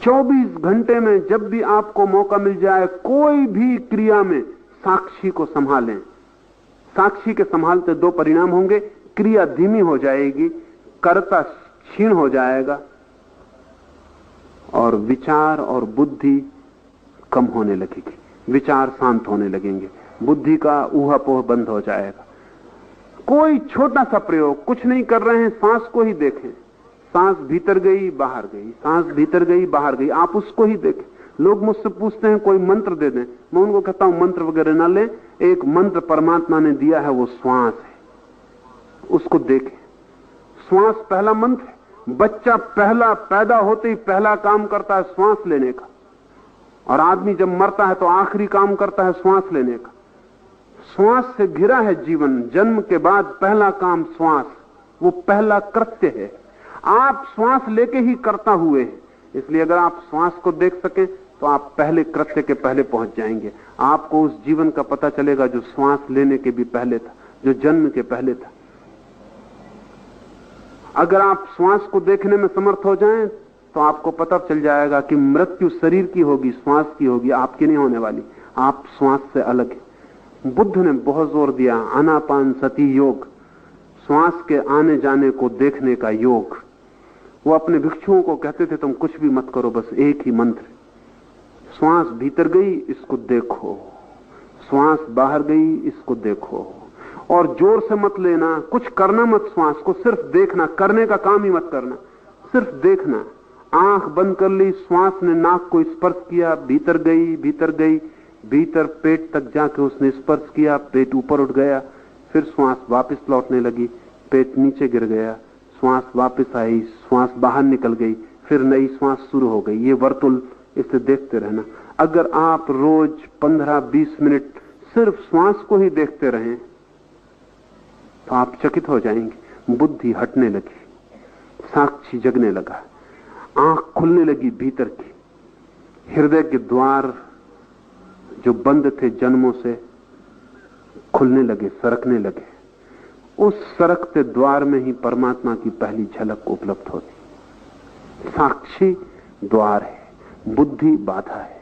24 घंटे में जब भी आपको मौका मिल जाए, कोई भी क्रिया में साक्षी को संभालें। साक्षी के संभालते दो परिणाम होंगे, क्रिया धीमी हो जाएगी, कर्ता क्षीण हो जाएगा, और विचार और बुद्धि कम होने लगेगी, विचार शांत होने लगेंगे, बुद्धि का ऊहापोह बंद हो जाएगा। कोई छोटा सा प्रयोग, कुछ नहीं कर रहे हैं, सांस को ही देखें। सांस भीतर गई बाहर गई, सांस भीतर गई बाहर गई, आप उसको ही देखें। लोग मुझसे पूछते हैं कोई मंत्र दे दें, मैं उनको कहता हूं मंत्र वगैरह ना लें, एक मंत्र परमात्मा ने दिया है, वो श्वास है, उसको देखें। श्वास पहला मंत्र है। बच्चा पहला पैदा होते ही पहला काम करता है श्वास लेने का, और आदमी जब मरता है तो आखिरी काम करता है श्वास लेने का। श्वास से घिरा है जीवन। जन्म के बाद पहला काम श्वास, वो पहला कृत्य है। आप श्वास लेके ही करता हुए हैं, इसलिए अगर आप श्वास को देख सकें तो आप पहले कृत्य के पहले पहुंच जाएंगे। आपको उस जीवन का पता चलेगा जो श्वास लेने के भी पहले था, जो जन्म के पहले था। अगर आप श्वास को देखने में समर्थ हो जाएं तो आपको पता चल जाएगा कि मृत्यु शरीर की होगी, श्वास की होगी, आपकी नहीं होने वाली। आप श्वास से अलग है। बुद्ध ने बहुत जोर दिया आनापान सती योग, श्वास के आने जाने को देखने का योग। वो अपने भिक्षुओं को कहते थे तुम कुछ भी मत करो, बस एक ही मंत्र, श्वास भीतर गई इसको देखो, श्वास बाहर गई इसको देखो, और जोर से मत लेना, कुछ करना मत, श्वास को सिर्फ देखना, करने का काम ही मत करना, सिर्फ देखना। आंख बंद कर ली, श्वास ने नाक को स्पर्श किया, भीतर गई भीतर गई, भीतर पेट तक जाके उसने स्पर्श किया, पेट ऊपर उठ गया, फिर श्वास वापस लौटने लगी, पेट नीचे गिर गया, श्वास वापस आई, श्वास बाहर निकल गई, फिर नई श्वास शुरू हो गई। ये वर्तुल, इसे देखते रहना। अगर आप रोज 15-20 मिनट सिर्फ श्वास को ही देखते रहें तो आप चकित हो जाएंगे। बुद्धि हटने लगी, साक्षी जगने लगा, आंख खुलने लगी भीतर की, हृदय के द्वार जो बंद थे जन्मों से खुलने लगे, सरकने लगे। उस सरकते द्वार में ही परमात्मा की पहली झलक उपलब्ध होती। साक्षी द्वार है, बुद्धि बाधा है।